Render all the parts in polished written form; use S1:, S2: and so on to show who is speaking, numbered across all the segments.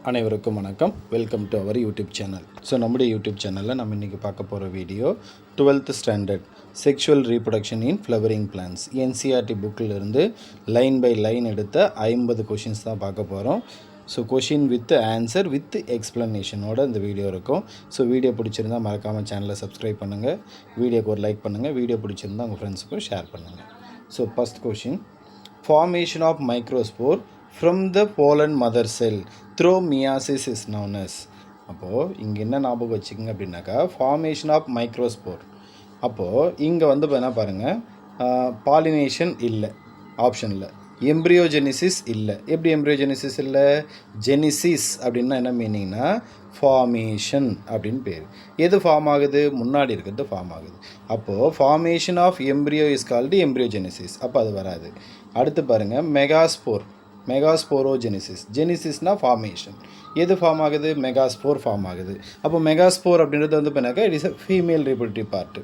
S1: அனைவருக்கும் வணக்கம். Welcome to our YouTube channel. நம்முடைய யூடியூப் சேனலில் நம்ம இன்றைக்கி பார்க்க போகிற video 12th standard sexual reproduction in flowering plants NCERT புக்கில் இருந்து லைன் பை லைன் எடுத்த 50 கொஷின்ஸ் தான் பார்க்க போகிறோம். கொஷின் வித் ஆன்சர் வித் எக்ஸ்ப்ளனேஷனோட இந்த வீடியோ இருக்கும். வீடியோ பிடிச்சிருந்தால் மறக்காமல் சேனலை சப்ஸ்கிரைப் பண்ணுங்கள், வீடியோக்கு ஒரு லைக் பண்ணுங்கள், வீடியோ பிடிச்சிருந்தால் உங்கள் ஃப்ரெண்ட்ஸுக்கும் ஷேர் பண்ணுங்கள். First question, formation of microspore from the pollen mother cell through meiosis is known as. அப்போது இங்கே என்ன ஞாபகம் வச்சுக்கோங்க அப்படின்னாக்கா, ஃபார்மேஷன் ஆஃப் மைக்ரோஸ்போர். அப்போது இங்கே என்ன பாருங்கள், பாலினேஷன் இல்லை ஆப்ஷனில், எம்ப்ரியோஜெனிசிஸ் இல்லை. எப்படி எம்ப்ரியோஜெனிசிஸ் இல்லை? ஜெனிசிஸ் அப்படின்னா என்ன மீனிங்னா ஃபார்மேஷன் அப்படின்னு பேர். எது ஃபார்ம் ஆகுது? முன்னாடி இருக்கிறது ஃபார்ம் ஆகுது. அப்போது formation of embryo is called embryogenesis. அப்போ அது வராது. அடுத்து பாருங்கள், மெகாஸ்போர், மெகாஸ்போரோஜெனிசிஸ். ஜெனிசிஸ்னால் ஃபார்மேஷன். எது ஃபார்ம் ஆகுது? மெகாஸ்போர் ஃபார்ம் ஆகுது. அப்போ மெகாஸ்போர் அப்படின்றது பண்ணாக்கா it is a female reproductive part.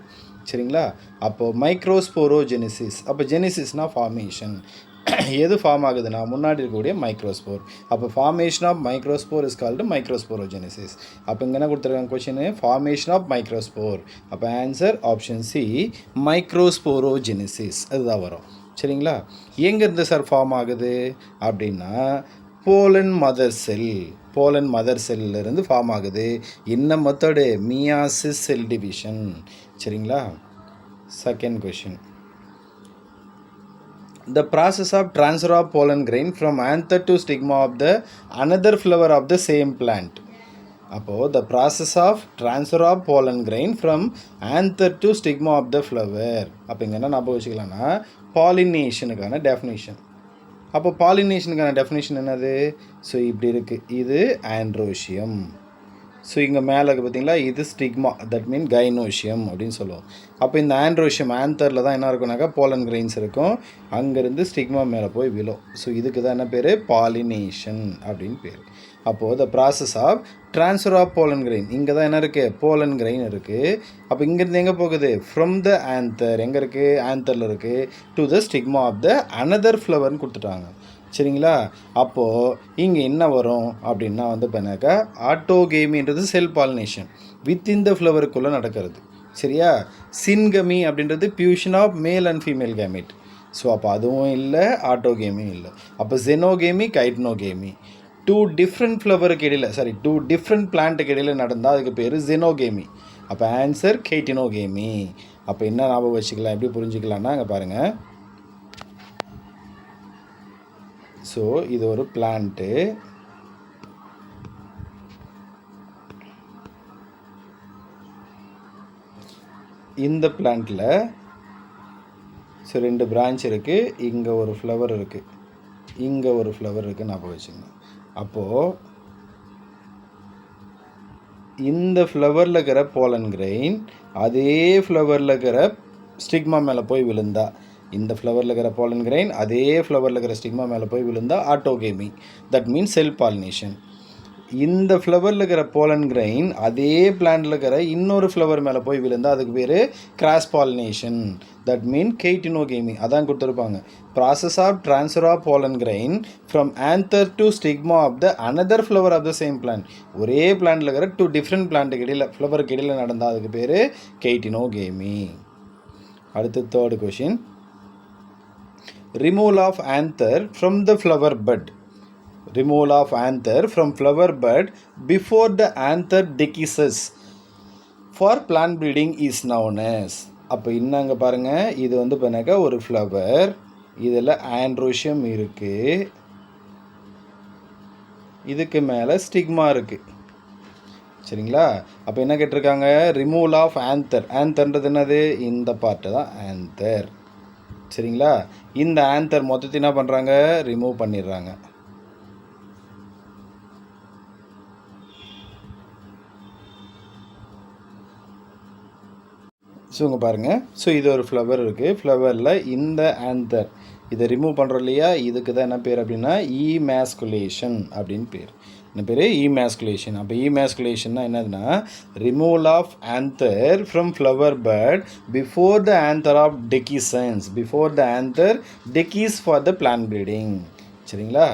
S1: சரிங்களா? அப்போது மைக்ரோஸ்போரோஜெனிசிஸ். அப்போ ஜெனிசிஸ்னால் ஃபார்மேஷன். எது ஃபார்ம் ஆகுதுன்னா முன்னாடி இருக்கக்கூடிய மைக்ரோஸ்போர். அப்போ formation of microspore is called microsporogenesis. அப்போ இங்கே என்ன கொடுத்துருக்காங்க கொஷின்? Formation of microspore. அப்போ ஆன்சர் ஆப்ஷன் சி, மைக்ரோஸ்போரோஜெனிசிஸ். அதுதான் வரும். சரிங்களா? எங்கேருந்து சார் ஃபார்ம் ஆகுது அப்படின்னா pollen mother cell. Pollen mother செல்லிருந்து ஃபார்ம் ஆகுது. என்ன மெத்தடு? Meiosis cell division. சரிங்களா? Second question, the process of transfer of pollen grain from anther to stigma of the another flower of the same plant. அப்போது the process of transfer of pollen grain from anther to stigma of the flower. அப்போ இங்கே என்ன ஞாபகம் வச்சுக்கலாம்னா பாலினேஷனுக்கான definition. அப்போ பாலினேஷனுக்கான definition என்னது? இப்படி இருக்குது. இது ஆண்ட்ரோஷியம். இங்கே மேலே பார்த்தீங்களா, இது ஸ்டிக்மா, தட் மீன் கைனோஷியம் அப்படின்னு சொல்லுவோம். அப்போ இந்த ஆண்ட்ரோஷியம் ஆந்தரில் தான் என்ன இருக்குனாக்கா போலன் கிரெயின்ஸ் இருக்கும். அங்கேருந்து ஸ்டிக்மா மேலே போய் விழும். இதுக்கு தான் என்ன பேர்? பாலினேஷன் அப்படின்னு பேர். அப்போது the process of transfer of pollen grain, இங்கே தான் என்ன இருக்குது? போலன் கிரெயின் இருக்குது. அப்போ இங்கேருந்து எங்கே போகுது? ஃப்ரம் த ஆந்தர், எங்கே இருக்குது? ஆந்தரில் இருக்குது, to the stigma of the another ஃப்ளவர்னு கொடுத்துட்டாங்க. சரிங்களா? அப்போது இங்கே என்ன வரும் அப்படின்னா பண்ணாக்கா ஆட்டோகேமின்றது செல் பாலினேஷன் வித்தின் த ஃப்ளவருக்குள்ளே நடக்கிறது. சரியா? சின்கமி அப்படின்றது fusion of male and female gamete. அப்போ அதுவும் இல்லை, ஆட்டோகேமியும் இல்லை. அப்போ ஜெனோகேமி, கைட்னோகேமி. டூ டிஃப்ரெண்ட் ஃப்ளவருக்கு இடையில், டூ டிஃப்ரெண்ட் பிளான்ட்டுக்கு இடையில் நடந்தால் அதுக்கு பேர் ஜெனோகேமி. அப்போ ஆன்சர் கைட்டினோகேமி. அப்போ என்ன ஞாபகம் வச்சுக்கலாம், எப்படி புரிஞ்சுக்கலான்னா அங்கே பாருங்கள். இது ஒரு பிளான்ட்டு. இந்த பிளான்ட்டில் ரெண்டு பிரான்ச் இருக்குது. இங்கே ஒரு ஃப்ளவர் இருக்குது, இங்கே ஒரு ஃப்ளவர் இருக்குது, ஞாபகம் வச்சுக்கணும். அப்போது இந்த ஃப்ளவரில் இருக்கிற போலன் கிரெயின் அதே ஃப்ளவரில் இருக்கிற ஸ்டிக்மா மேலே போய் விழுந்தா, இந்த ஃப்ளவரில் இருக்கிற போலன் கிரெயின் அதே ஃப்ளவரில் இருக்கிற ஸ்டிக்மா மேலே போய் விழுந்தா ஆட்டோகேமி, தட் மீன்ஸ் செல் பாலினேஷன். இந்த ஃப்ளவரில் இருக்கிற போலன் கிரெயின் அதே பிளான்ட்டில் இருக்கிற இன்னொரு ஃப்ளவர் மேலே போய் விழுந்தால் அதுக்கு பேர் cross pollination, that mean geitonogamy. அதான் கொடுத்துருப்பாங்க. Process of transfer of pollen grain from anther to stigma of the another flower of the same plant. ஒரே பிளான்ட்டில் இருக்கிற டூ டிஃப்ரெண்ட் பிளான்ட்டுக்கு இடையில், ஃப்ளவருக்கு இடையில் நடந்தால் அதுக்கு பேர் கெய்டினோகேமி. அடுத்து third question, removal of anther from the flower bud. Removal of anther from flower bud before the anther decusses for plant breeding is known as. அப்போ இன்னங்க பாருங்கள், இது பண்ணாக்கா ஒரு ஃப்ளவர், இதில் ஆண்ட்ரோஷியம் இருக்குது, இதுக்கு மேலே ஸ்டிக்மா இருக்குது. சரிங்களா? அப்போ என்ன கேட்டிருக்காங்க? Removal of anther. ஆந்தர்ன்றது என்னது? இந்த பார்ட்டு தான் ஆந்தர். சரிங்களா? இந்த ஆந்தர் மொத்தத்தை என்ன பண்ணுறாங்க? ரிமூவ் பண்ணிடுறாங்க. இங்கே பாருங்கள். இது ஒரு ஃப்ளவர் இருக்குது. ஃப்ளவரில் இந்த ஆந்தர் இதை ரிமூவ் பண்ணுறோம் இல்லையா, இதுக்கு தான் என்ன பேர் அப்படின்னா ஈமேஸ்குலேஷன் அப்படின்னு பேர். என்ன பேர்? ஈமேஸ்குலேஷன். அப்போ ஈமேஸ்குலேஷன்னா என்னதுன்னா removal of anther from flower but before the anther of dehiscence, before the anther dehisce for the plant breeding. சரிங்களா?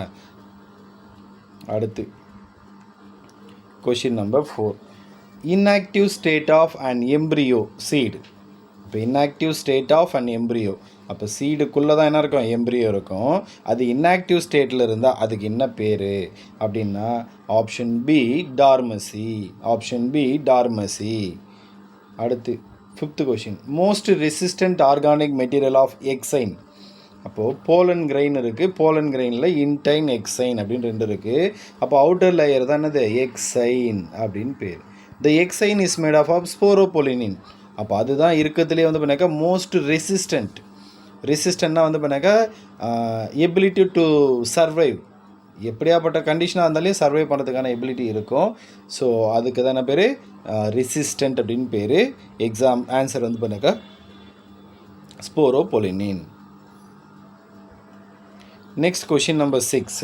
S1: அடுத்து Question number 4. Inactive state of an embryo seed. இப்போ inactive state of an embryo. அப்போ சீடுக்குள்ளே தான் என்ன இருக்கும், embryo இருக்கும். அது inactive ஸ்டேட்டில் இருந்தால் அதுக்கு என்ன பேர் அப்படின்னா option B dormancy. Option B dormancy. அடுத்து 5th question. Most resistant organic material of exine. அப்போது போலன் கிரெயின் இருக்குது, போலன் கிரெயினில் இன்டைன் எக்ஸைன் அப்படின்னு 2 இருக்குது. அப்போ அவுட்டர் லேயர் தான் என்னது, எக்ஸைன் அப்படின்னு பேர். The exine is made of sporopollenin. அப்போ அதுதான் இருக்கிறதுலே வந்து பண்ணாக்கா மோஸ்ட் ரெசிஸ்டன்ட்னா வந்து பண்ணாக்கா எபிலிட்டி டு சர்வைவ். எப்படியாப்பட்ட கண்டிஷனாக இருந்தாலே சர்வை பண்ணுறதுக்கான எபிலிட்டி இருக்கும். ஸோ அதுக்கு தானே பேர் ரெசிஸ்டன்ட் அப்படின்னு பேர். எக்ஸாம் ஆன்சர் வந்து பண்ணாக்கா sporopollenin. Next question number 6.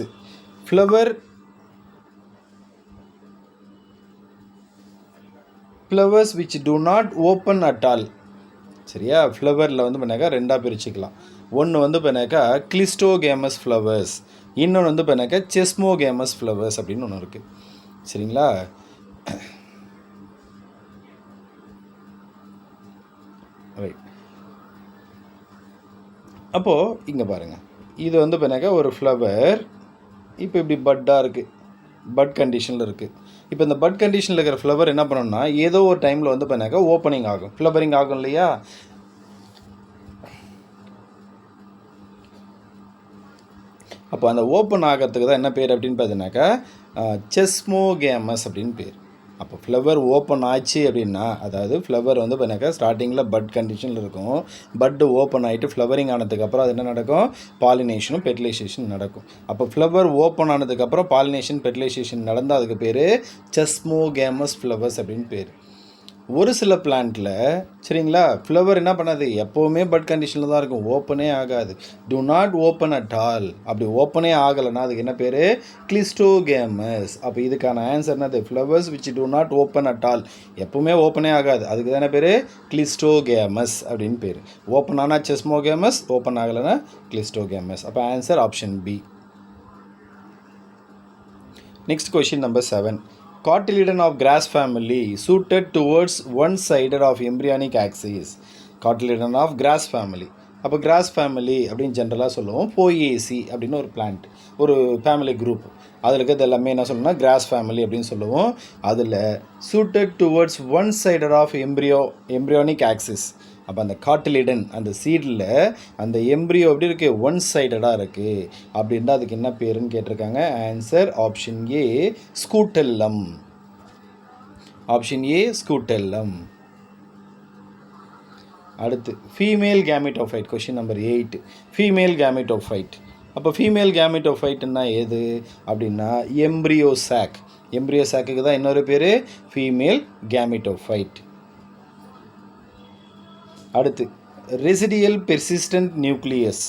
S1: Flowers which do not open at all. சரியா, ஃப்ளவரில் வந்து பண்ணாக்கா 2ஆக பிரிச்சுக்கலாம். ஒன்று வந்து பண்ணாக்கா கிளிஸ்டோகேமஸ் ஃப்ளவர்ஸ், இன்னொன்று வந்து பண்ணாக்கா செஸ்மோகேமஸ் ஃப்ளவர்ஸ் அப்படின்னு ஒன்று இருக்குது. சரிங்களா, ரைட். அப்போது இங்கே பாருங்கள், இது வந்து பண்ணாக்கா ஒரு ஃப்ளவர் இப்போ இப்படி பட்டாக இருக்குது, பட் கண்டிஷனில் இருக்குது. இப்போ இந்த பட் கண்டிஷனில் இருக்கிற ஃப்ளவர் என்ன பண்ணணும்னா ஏதோ ஒரு டைமில் வந்து பண்ணாக்கா ஓப்பனிங் ஆகும், ஃப்ளவரிங் ஆகும் இல்லையா. அப்போ அந்த ஓப்பன் ஆகிறதுக்கு தான் என்ன பேர் அப்படின்னு பார்த்தீங்கன்னாக்கா செஸ்மோகேமஸ் அப்படின்னு பேர். அப்போ ஃப்ளவர் ஓப்பன் ஆச்சு அப்படின்னா, அதாவது ஃப்ளவர் வந்து பண்ணாக்கா ஸ்டார்டிங்கில் பட் கண்டிஷனில் இருக்கும். பட்டு ஓப்பன் ஆகிட்டு ஃப்ளவரிங் ஆனதுக்கப்புறம் அது என்ன நடக்கும், பாலினேஷனும் ஃபெர்டிலைசேஷன் நடக்கும். அப்போ ஃப்ளவர் ஓப்பன் ஆனதுக்கப்புறம் பாலினேஷன் ஃபெர்டிலைசேஷன் நடந்தால் அதுக்கு பேர் செஸ்மோகேமஸ் ஃப்ளவர்ஸ் அப்படின்னு பேர். ஒரு சில பிளான்ட்டில் சரிங்களா ஃப்ளவர் என்ன பண்ணாது, எப்போவுமே பட் கண்டிஷனில் தான் இருக்கும், ஓப்பனே ஆகாது. To not open at all. அப்படி ஓப்பனே ஆகலைன்னா அதுக்கு என்ன பேர், கிளிஸ்டோகேமஸ். அப்போ இதுக்கான ஆன்சர் என்னது, flowers which to not open at all. எப்போவுமே ஓப்பனே ஆகாது, அதுக்கு தானே பேர் கிளிஸ்டோகேமஸ் அப்படின்னு பேர். ஓப்பன் ஆனால் செஸ்மோகேமஸ், ஓப்பன் ஆகலைன்னா கிளிஸ்டோகேமஸ். அப்போ answer option B. Next question number 7. Cotyledon of grass family suited towards one-sided of embryonic axis. Cotyledon of grass family. அப்போ கிராஸ் ஃபேமிலி அப்படின்னு ஜென்ரலாக சொல்லுவோம். போஏசி அப்படின்னு ஒரு பிளான்ட், ஒரு ஃபேமிலி குரூப். அதில் இருக்கிறது எல்லாமே என்ன சொல்லணும்னா கிராஸ் ஃபேமிலி அப்படின்னு சொல்லுவோம். அதில் situated towards one side of embryonic axis. அப்போ அந்த காட்டிலிடன் அந்த சீடில் அந்த எம்ப்ரியோ எப்படி இருக்குது, ஒன் சைடடாக இருக்குது அப்படின்ட்டு அதுக்கு என்ன பேருன்னு கேட்டிருக்காங்க. Answer option A scutellum. Option A scutellum. அடுத்து female gametophyte. Question number 8. Female gametophyte. அப்போ ஃபீமேல் கேமிட்டோஃபைட்டுன்னா எது அப்படின்னா எம்ப்ரியோ சாக். எம்ப்ரியோ சாக்குக்கு தான் இன்னொரு பேர் ஃபீமேல் கேமிட்டோஃபைட். அடுத்து residual persistent nucleus.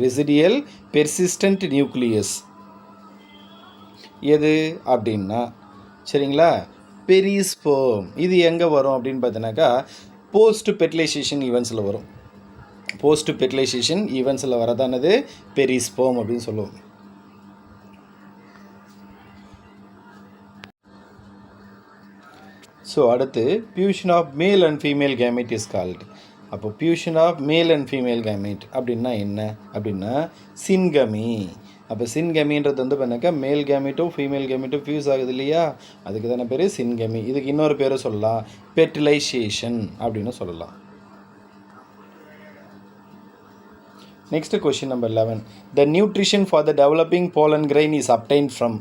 S1: Residual persistent nucleus எது அப்படின்னா சரிங்களா பெரிஸ்பெர்ம். இது எங்கே வரும் அப்படின்னு பார்த்தீங்கன்னாக்கா போஸ்ட் ஃபெர்டிலைசேஷன் ஈவெண்ட்ஸில் வரும். போஸ்ட் ஃபெர்டிலைசேஷன் ஈவெண்ட்ஸில் வரதானது பெரிஸ்பெர்ம் அப்படின்னு சொல்லுவோம். ஸோ அடுத்து fusion of male and female gamete is called. அப்போ fusion of male and female gamete அப்படின்னா என்ன அப்படின்னா சின்கமி. அப்போ சின்கமின்றது வந்து பண்ணாக்கா மேல் கேமெட்டும் ஃபீமேல் கேமெட்டும் ஃபியூஸ் ஆகுது இல்லையா, அதுக்கு தானே பேர் சின்கமி. இதுக்கு இன்னொரு பேர் சொல்லலாம் ஃபெர்டிலைசேஷன் அப்படின்னு சொல்லலாம். Next question number 11. The nutrition for the developing pollen grain is obtained from.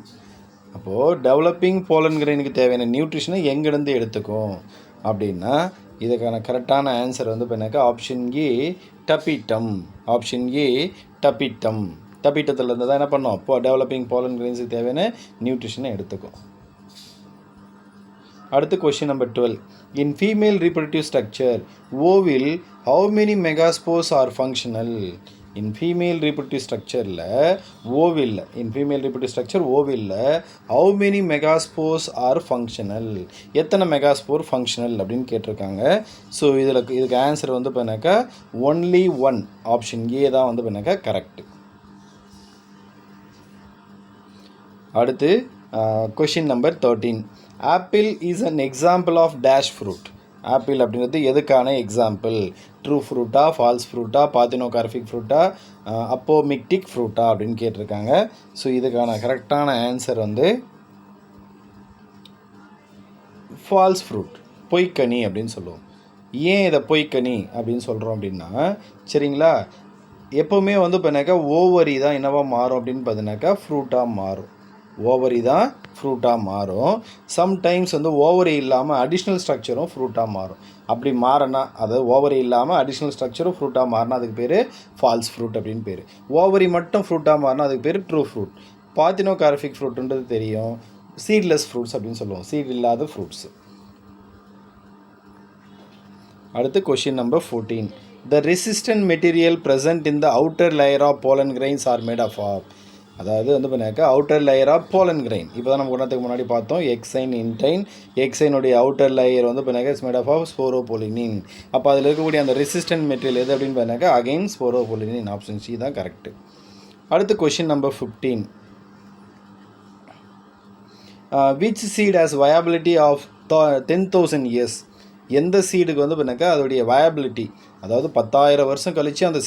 S1: அப்போது டெவலப்பிங் போலன் கிரெயினுக்கு தேவையான நியூட்ரிஷனை எங்கேருந்து எடுத்துக்கும் அப்படின்னா இதுக்கான கரெக்டான ஆன்சர் வந்து பண்ணாக்கா ஆப்ஷன் ஏ டபிட்டம். Option A டபிட்டம். டபிட்டத்தில் இருந்து தான் என்ன பண்ணோம், இப்போ டெவலப்பிங் போலன் கிரெயின்ஸுக்கு தேவையான நியூட்ரிஷனை எடுத்துக்கும். அடுத்து question number 12. In female reproductive structure ovule how many megaspores are functional. In female reproductive ஸ்ட்ரக்சரில் ஓவில்ல, இன் ஃபீமேல் ரீப்ரொடக்டிவ் ஸ்ட்ரக்சர் ஓவில்ல how many megaspores are functional, எத்தனை மெகாஸ்போர் ஃபங்க்ஷனல் அப்படின்னு கேட்டிருக்காங்க. ஸோ இதுக்கு ஆன்சர் வந்து பண்ணாக்கா ஒன்லி 1. ஆப்ஷன் ஏ தான் வந்து பண்ணாக்கா கரெக்ட். அடுத்து question number 13. Apple is an example of dash fruit. Apple அப்படின்றது எதுக்கான எக்ஸாம்பிள்? ட்ரூ ஃப்ரூட்டா, ஃபால்ஸ் ஃப்ரூட்டா, பார்த்தினோகார்பிக் ஃப்ரூட்டா, அப்போமிக்டிக் ஃப்ரூட்டா அப்படின்னு கேட்டிருக்காங்க. ஸோ இதுக்கான கரெக்டான ஆன்சர் வந்து ஃபால்ஸ் ஃப்ரூட், பொய்க்கனி அப்படின்னு சொல்லுவோம். ஏன் இதை பொய்க்கனி அப்படின்னு சொல்கிறோம் அப்படின்னா, சரிங்களா, எப்போவுமே வந்து பார்த்தீங்கன்னாக்கா ஓவரி தான் என்னவாக மாறும் அப்படின்னு பார்த்தீங்கன்னாக்கா ஃப்ரூட்டாக மாறும். ஓவரி தான் ஃப்ரூட்டாக மாறும். சம்டைம்ஸ் வந்து ஓவரி இல்லாமல் அடிஷ்னல் ஸ்ட்ரக்சரும் ஃப்ரூட்டாக மாறும். அப்படி மாறினா, அதாவது ஓவரி இல்லாமல் அடிஷ்னல் ஸ்ட்ரக்சரும் ஃப்ரூட்டாக மாறினா அதுக்கு பேர் ஃபால்ஸ் ஃப்ரூட் அப்படின்னு பேர். ஓவரி மட்டும் ஃப்ரூட்டாக மாறினா அதுக்கு பேர் ட்ரூ ஃப்ரூட். பார்த்தினோகார்பிக் ஃப்ரூட்டுன்றது தெரியும். சீட்லெஸ் ஃப்ரூட்ஸ் அப்படின்னு சொல்லுவோம், சீட் இல்லாத ஃப்ரூட்ஸ். அடுத்து question number 14. The resistant material present in the outer layer of pollen grains are made of. அதாவது வந்து பண்ணாக்கா outer layer of pollen grain. இப்போ தான் நம்ம உடனத்துக்கு முன்னாடி பார்த்தோம் எக்ஸைன், இன்டைன். எக்ஸைனுடைய அவுட்டர் லேயர் வந்து பண்ணாக்கா இட்ஸ் மேட் ஆஃப் ஸ்போரோபோலினின். அப்போ அதில் இருக்கக்கூடிய அந்த ரெசிஸ்டன்ட் மெட்டீரியல் எது அப்படின்னு பண்ணாக்கா அகைன் ஸ்போரோபோலினின். ஆப்ஷன் சி தான் கரெக்டு. அடுத்து question number 15. Which seed has viability of 10,000 years. எந்த சீடுக்கு வந்து பண்ணாக்கா அதோடைய வயபிலிட்டி, அதாவது 10,000 வருஷம் கழித்து அந்த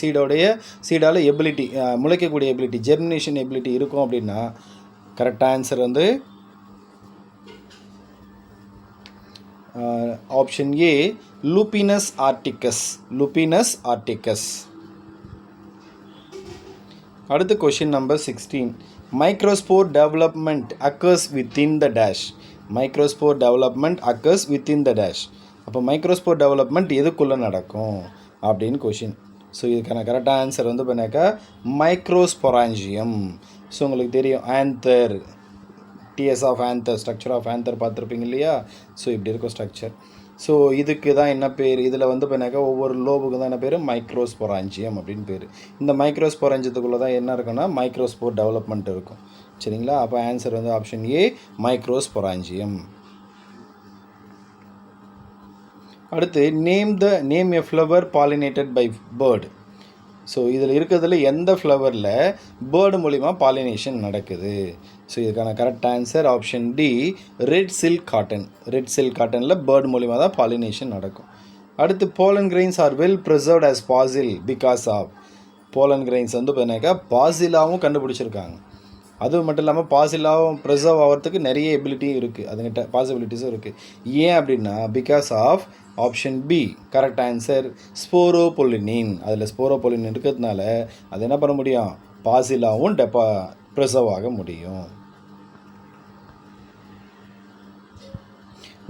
S1: சீடால் எபிலிட்டி, முளைக்கக்கூடிய எபிலிட்டி, ஜெர்மினேஷன் எபிலிட்டி இருக்கும் அப்படின்னா கரெக்டாக ஆன்சர் வந்து ஆப்ஷன் ஏ லூபினஸ் ஆர்டிகஸ். லூபினஸ் ஆர்டிகஸ். அடுத்து question number 16. Microspore development occurs within the dash. Microspore development occurs within the dash. அப்போ மைக்ரோஸ்போர் டெவலப்மெண்ட் எதுக்குள்ளே நடக்கும் அப்படின்னு கொஷின். ஸோ இதுக்கான கரெக்டாக ஆன்சர் வந்து பண்ணாக்கா மைக்ரோஸ்பொராஞ்சியம். ஸோ உங்களுக்கு தெரியும் anther, TS of anther, structure of anther பார்த்துருப்பீங்க இல்லையா? ஸோ இப்படி இருக்கும் ஸ்ட்ரக்சர். ஸோ இதுக்கு தான் என்ன பேர், இதில் வந்து பண்ணாக்கா ஒவ்வொரு லோபுக்கு தான் என்ன பேர், மைக்ரோஸ்பொராஞ்சியம் அப்படின்னு பேர். இந்த மைக்ரோஸ்பொராஞ்சியத்துக்குள்ளே தான் என்ன இருக்குன்னா மைக்ரோஸ்போர் டெவலப்மெண்ட் இருக்கும். சரிங்களா? அப்போ ஆன்சர் வந்து ஆப்ஷன் ஏ மைக்ரோஸ்பொராஞ்சியம். அடுத்து name a flower pollinated by bird. So இதில் இருக்கிறதுல எந்த ஃப்ளவரில் பேர்டு மூலிமா பாலினேஷன் நடக்குது? ஸோ இதுக்கான correct answer option D red silk cotton. Red silk காட்டனில் பேர்டு மூலிமா தான் பாலினேஷன் நடக்கும். அடுத்து pollen grains are well preserved as fossil because of. Pollen grains வந்து பார்த்தீங்கன்னாக்கா பாசிலாகவும் கண்டுபிடிச்சிருக்காங்க. அது மட்டும் இல்லாமல் பாசிலாகவும் ப்ரிசர்வ் ஆகிறதுக்கு நிறைய எபிலிட்டியும் இருக்குது, அதுங்கிட்ட பாசிபிலிட்டிஸும் இருக்குது. ஏன் அப்படின்னா because of option B correct answer sporopollenin. அதில் ஸ்போரோபொலினின் இருக்கிறதுனால அது என்ன பண்ண முடியும், பாசிலாகவும் ப்ரிசர்வ் ஆக முடியும்.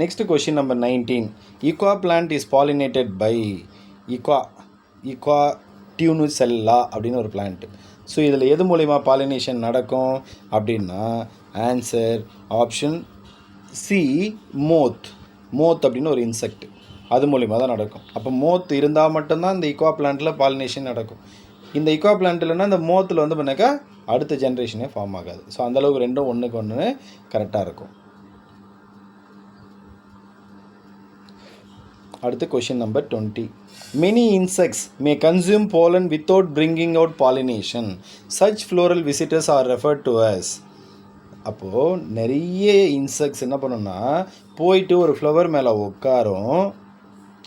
S1: Next question number 19. Yucca plant is pollinated by Yucca டியூனுசெல்லா அப்படின்னு ஒரு பிளான்ட். ஸோ இதில் எது மூலிமா பாலினேஷன் நடக்கும் அப்படின்னா ஆன்சர் ஆப்ஷன் சி மோத் அப்படின்னு ஒரு இன்செக்ட், அது மூலிமா தான் நடக்கும். அப்போ மோத் இருந்தால் மட்டும்தான் இந்த ஈக்வா பிளான்ட்டில் பாலினேஷன் நடக்கும். இந்த ஈக்வா பிளான்ட் இல்லைன்னா இந்த மோத்தில் வந்து பண்ணாக்கா அடுத்த ஜென்ரேஷனே ஃபார்ம் ஆகாது. ஸோ அந்தளவுக்கு ரெண்டும் ஒன்றுக்கு ஒன்று கரெக்டாக இருக்கும். அடுத்து question number 20. Many insects may consume pollen without bringing out pollination. Such floral visitors are referred to as. அப்போது நிறைய இன்செக்ட்ஸ் என்ன பண்ணுன்னா போயிட்டு ஒரு ஃப்ளவர் மேலே உட்காரும்.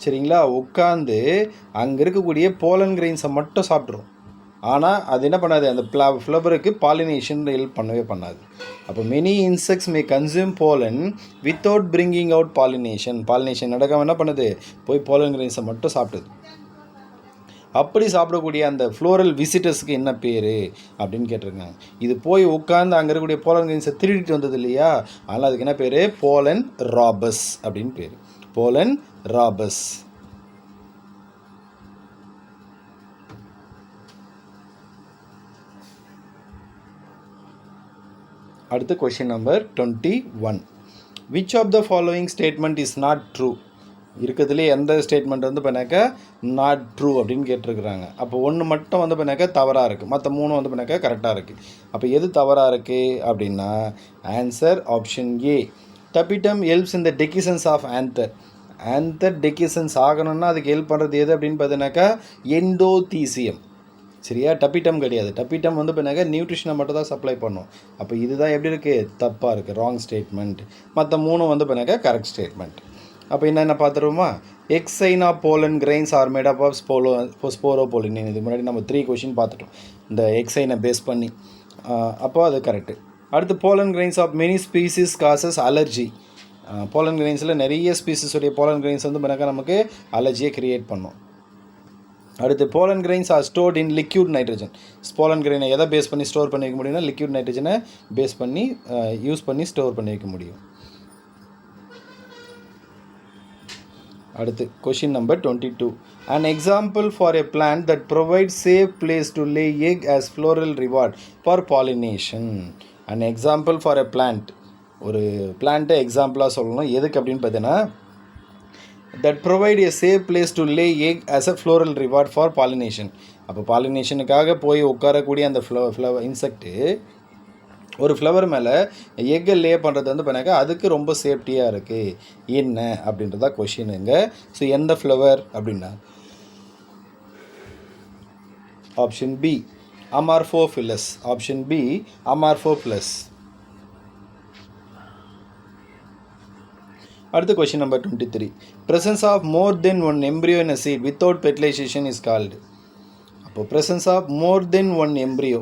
S1: சரிங்களா? உட்காந்து அங்கே இருக்கக்கூடிய போலன் கிரெயின்ஸை மட்டும் சாப்பிட்ரும். ஆனால் அது என்ன பண்ணாது, அந்த ஃப்ளவருக்கு பாலினேஷன் ஹெல்ப் பண்ணவே பண்ணாது. அப்போ many insects may consume pollen without bringing out pollination. Pollination நடக்காமல் என்ன பண்ணுது, போய் போலன் கிரெயின்ஸை மட்டும் சாப்பிடுது. அப்படி சாப்பிடக்கூடிய அந்த ஃப்ளோரல் விசிட்டர்ஸுக்கு என்ன பேர் அப்படின்னு கேட்டிருக்காங்க. இது போய் உட்காந்து அங்கே இருக்கக்கூடிய போலன் கிரெயின்ஸை திருடிட்டு வந்தது இல்லையா, அதனால் அதுக்கு என்ன பேர், போலன் ராபஸ் அப்படின்னு பேர். போலன் ராபஸ். அடுத்து question number 21. Which of the following statement is not true. இருக்கிறதுலே எந்த ஸ்டேட்மெண்ட் வந்து பண்ணாக்கா நாட் ட்ரூ அப்படின்னு கேட்டிருக்கிறாங்க. அப்போ ஒன்று மட்டும் வந்து பண்ணாக்கா தவறாக இருக்குது, மற்ற 3 வந்து பண்ணாக்கா கரெக்டாக இருக்குது. அப்போ எது தவறாக இருக்குது அப்படின்னா answer option A tapetum helps in the dehiscence of anther. Anther dehiscence ஆகணும்னா அதுக்கு ஹெல்ப் பண்ணுறது எது அப்படின்னு பார்த்தீங்கன்னாக்கா எண்டோதீசியம். சரியா? டப்பிட்டம் கிடையாது. டப்பிட்டம் வந்து பண்ணாக்க நியூட்ரிஷனை மட்டும் தான் சப்ளை பண்ணும். அப்போ இதுதான் எப்படி இருக்குது? தப்பாக இருக்குது, ராங் ஸ்டேட்மெண்ட். மற்ற 3 வந்து பண்ணாக்க கரெக்ட் ஸ்டேட்மெண்ட். அப்போ என்னென்ன பார்த்துருவோமா? Exine of pollen grains are made up of sporopollenin. இதுக்கு முன்னாடி நம்ம 3 கொஷின் பார்த்துட்டோம் இந்த எக்ஸ் சைனை பேஸ் பண்ணி. அப்போ அது கரெக்டு. அடுத்து pollen grains of many species causes allergy. Pollen கிரெயின்ஸில் நிறைய ஸ்பீசிஸுடைய போலன் கிரெயின்ஸ் வந்து பண்ணாக்க நமக்கு அலர்ஜியை க்ரியேட் பண்ணும். அடுத்து pollen grains are stored in liquid nitrogen. Pollen கிரெயினை எதை பேஸ் பண்ணி ஸ்டோர் பண்ணி வைக்க முடியும்னா லிக்யூட் நைட்ரஜனை பேஸ் பண்ணி யூஸ் பண்ணி ஸ்டோர் பண்ணி வைக்க முடியும். அடுத்து question number 22. An example for a plant that provides safe place to lay egg as floral reward for pollination. An example for a plant. ஒரு பிளான்ட்டை எக்ஸாம்பிளாக சொல்லணும். எதுக்கு அப்படின்னு பார்த்தீங்கன்னா that provide a safe place to lay egg as a floral reward for pollination. அப்போ பாலினேஷனுக்காக போய் உட்காரக்கூடிய அந்த ஃப்ளவர் இன்செக்ட்டு ஒரு ஃப்ளவர் மேலே எக்கை லே பண்ணுறது வந்து பண்ணாக்கா அதுக்கு ரொம்ப சேஃப்டியாக இருக்குது. என்ன அப்படின்றதா கொஷினுங்க. ஸோ எந்த ஃப்ளவர் அப்படின்னா option B Amorphophallus. Option B Amorphophallus. அடுத்து question number 23. Presence of more than one embryo in a seed without fertilization is called. அப்போது presence of more than one embryo,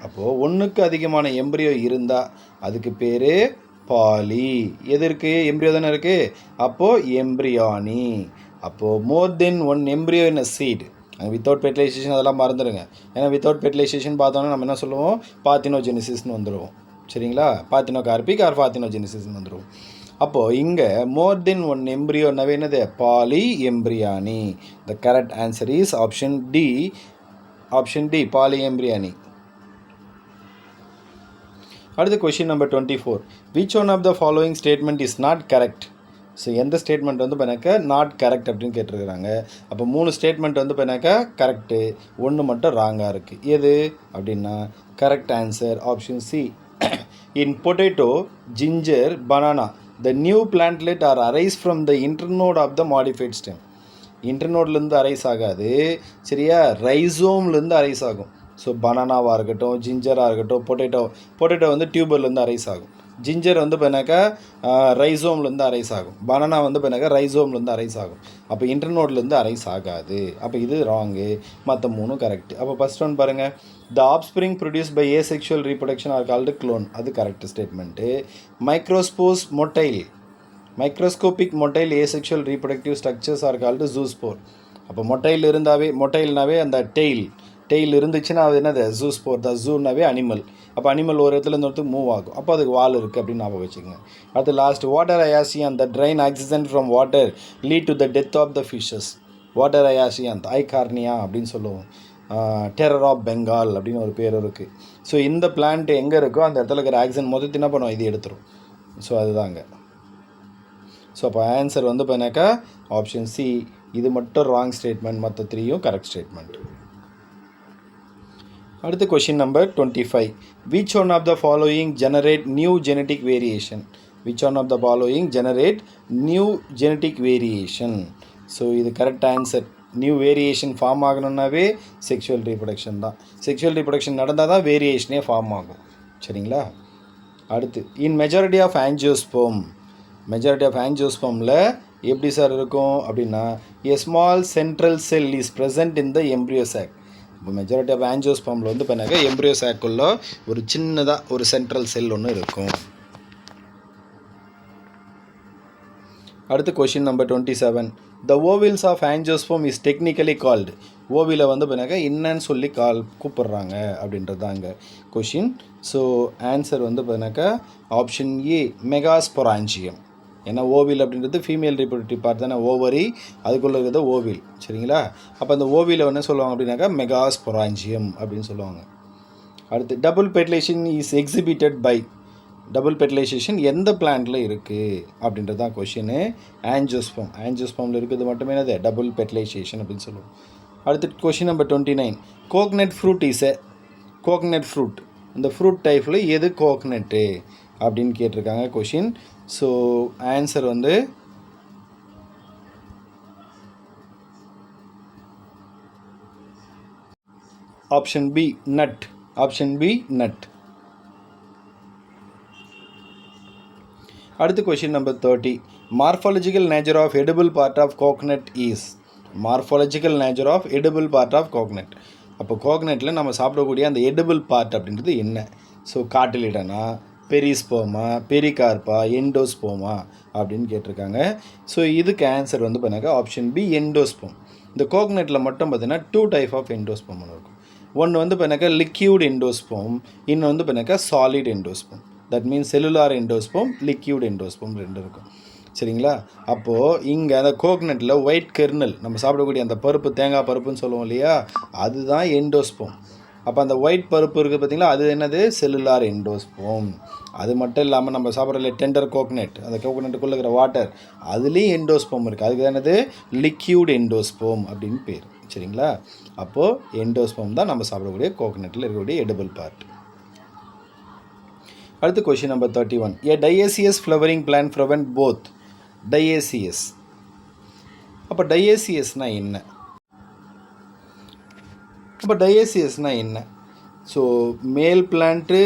S1: அப்போது ஒன்றுக்கு அதிகமான எம்ப்ரியோ இருந்தால் அதுக்கு பேர் பாலி. எது இருக்குது? எம்ப்ரியோ தானே இருக்குது. அப்போது எம்ப்ரியானி. அப்போது மோர் தென் ஒன் எம்ப்ரியோ இன் அ சீட். வித்தவுட் ஃபெர்டிலைசேஷன் அதெல்லாம் மறந்துடுங்க. ஏன்னா வித்தவுட் ஃபெர்டிலைசேஷன் பார்த்தோன்னா நம்ம என்ன சொல்லுவோம்? பார்த்தினோஜெனிசிஸ்னு வந்துடுவோம். சரிங்களா? பார்த்தினோகார்பிக் ஆர் பார்த்தினோஜெனிசிஸ்னு வந்துடுவோம். அப்போது இங்கே மோர் தென் ஒன் எம்ப்ரியோனாவே என்னது? Polyembryony. The correct answer is option D. Option D, polyembryony. அடுத்து question number 24. Which one of the following statement is not correct? So எந்த ஸ்டேட்மெண்ட் வந்து பண்ணாக்கா நாட் கரெக்ட் அப்படின்னு கேட்டிருக்கிறாங்க. அப்போ 3 ஸ்டேட்மெண்ட் வந்து பண்ணாக்கா கரெக்டு, 1 மட்டும் ராங்காக இருக்குது. எது அப்படின்னா correct answer option C. In potato, ginger, banana the new plantlet are arise from the internode of the modified stem. இன்டர்னோட்லேருந்து அரைஸ் ஆகாது, சரியா? ரைசோம்லேருந்து அரைஸ் ஆகும். ஸோ பனானாவாக இருக்கட்டும், ஜிஞ்சராக இருக்கட்டும், பொட்டேட்டோ வந்து டியூபர்லேருந்து அரைஸ் ஆகும். ஜிஞ்சர் வந்து பண்ணாக்கா ரைசோம்லேருந்து அரைஸ் ஆகும். பனானா வந்து பண்ணாக்கா ரைசோம்லேருந்து அரைஸ் ஆகும். அப்போ இன்டர்னோட்லேருந்து அரைஸ் ஆகாது. அப்போ இது ராங்கு, மற்ற 3 கரெக்ட். அப்போ ஃபஸ்ட் ஒன் பாருங்கள். The offspring produce by asexual reproduction are called clone. அது correct statement. Microspores motile, microscopic motile asexual reproductive structures are called zoospore. அப்போ மொட்டைல்னாவே அந்த டெய்ல் இருந்துச்சுன்னா அது என்னது? ஜூஸ்போர். த ஜூனாவே அனிமல். அப்போ அனிமல் ஒரு இடத்துல இருந்து ஒருத்தருக்கு மூவ் ஆகும். அப்போ அதுக்கு வால் இருக்குது அப்படின்னு ஞாபகம் வச்சுக்கோங்க. அடுத்து last water hyacinth. The drain oxygen from water lead to the death of the fishes. Water hyacinth Eichhornia அப்படின்னு சொல்லுவோம். டெரர் ஆஃப் பெங்கால் அப்படின்னு ஒரு பேர் இருக்குது. ஸோ இந்த பிளான்ட் எங்கே இருக்கோ அந்த இடத்துல இருக்கிற ஆக்சிஜன் மொத்தத்தை என்ன பண்ணுவோம்? இது எடுத்துரும். ஸோ அதுதாங்க. ஸோ அப்போ ஆன்சர் வந்து பண்ணாக்கா ஆப்ஷன் சி. இது மட்டும் ராங் ஸ்டேட்மெண்ட், மற்ற 3யும் கரெக்ட் ஸ்டேட்மெண்ட். அடுத்து question number 25. Which one of the following generate new genetic variation? Which one of the following generate new genetic variation? So இது correct answer. New variation form ஆகணுன்னாவே sexual reproduction தான். Sexual reproduction நடந்தால் தான் வேரியேஷனே form ஆகும். சரிங்களா? அடுத்து in majority of angiosperm. Majority of ஆஞ்சியோஸ்போமில் எப்படி சார் இருக்கும் அப்படின்னா a small central cell is present in the embryo chalk. இப்போ மெஜாரிட்டி ஆஃப் ஆஞ்சியோஸ்போமில் வந்து பண்ணாக்க எம்ப்ரியோ சாக்குள்ள ஒரு சின்னதாக ஒரு சென்ட்ரல் செல் ஒன்று இருக்கும். அடுத்து question number 27. The ovules of angiosperm is technically called. ஓவிலை வந்து பண்ணாக்க என்னன்னு சொல்லி கூப்பிட்றாங்க அப்படின்றது தாங்க கொஷின். ஸோ ஆன்சர் வந்து பண்ணாக்கா ஆப்ஷன் ஏ மெகாஸ்பொராஞ்சியம். ஏன்னா ஓவில் அப்படின்றது ஃபீமேல் ரீப்ரொடக்டிவ் பார்ட் தானே, ஓவரி, அதுக்குள்ளே இருக்கிறது ஓவில். சரிங்களா? அப்போ அந்த ஓவியில் என்ன சொல்லுவாங்க அப்படின்னாக்கா மெகாஸ்பொராஞ்சியம் அப்படின்னு சொல்லுவாங்க. அடுத்து double fertilization is exhibited by. Double fertilization எந்த பிளான்ட்டில் இருக்குது அப்படின்றது தான் கொஷினு. ஆஞ்சியோஸ்போம். ஆஞ்சியோஸ்போமில் இருக்கிறது மட்டுமே என்னது? டபுள் பெர்டிலைசேஷன் அப்படின்னு சொல்லுவோம். அடுத்து question number 29. Coconut fruit is a coconut fruit. இந்த ஃப்ரூட் டைப்பில் எது கோக்னட்டு அப்படின்னு கேட்டிருக்காங்க கொஷின். ஸோ ஆன்சர் வந்து option B nut. Option B nut. அடுத்து question number 30. Morphological nature of edible part of coconut is. Morphological nature of edible part of coconut. அப்போ கோகனட்டில் நம்ம சாப்பிடக்கூடிய அந்த எடிபிள் பார்ட் அப்படின்றது என்ன? ஸோ காட்டிலிடனா, பெரிஸ்போமா, பெரிகார்பா, எண்டோஸ்போமா அப்படின்னு கேட்டிருக்காங்க. ஸோ இதுக்கு ஆன்சர் வந்து பண்ணாக்கா ஆப்ஷன் பி எண்டோஸ்போம். இந்த கோகனட்டில் மட்டும் பார்த்தீங்கன்னா 2 டைப் ஆஃப் எண்டோஸ்போம் இருக்கும். ஒன்று வந்து பண்ணாக்கா லிக்யூட் எண்டோஸ்போம், இன்னொன்று வந்து பண்ணாக்கா solid endosperm. That means cellular endosperm, liquid endosperm 2 இருக்கும். சரிங்களா? அப்போது இங்கே அந்த கோகனட்டில் ஒயிட் கெர்னல், நம்ம சாப்பிடக்கூடிய அந்த பருப்பு, தேங்காய் பருப்புன்னு சொல்லுவோம் இல்லையா, அதுதான் எண்டோஸ்போம். அப்போ அந்த ஒயிட் பருப்பு இருக்குது பார்த்திங்களா, அது என்னது? Cellular endosperm. அது மட்டும் இல்லாமல் நம்ம சாப்பிட்ற டெண்டர் கோகனட், அந்த கோகனட்டுக்குள்ளே இருக்கிற வாட்டர், அதுலேயும் எண்டோஸ்போம் இருக்குது. அதுக்கு என்னது? லிக்யூட் எண்டோஸ்போம் அப்படின்னு பேர். சரிங்களா? அப்போது எண்டோஸ்போம் தான் நம்ம சாப்பிடக்கூடிய கோகனட்டில் இருக்கக்கூடிய எடிபிள் பார்ட். அடுத்து question number 31. A dioecious flowering plant prevent both. Dioecious. அப்போ dioeciousனா என்ன? அப்போ dioeciousனா என்ன? ஸோ மேல் பிளான்ட்டு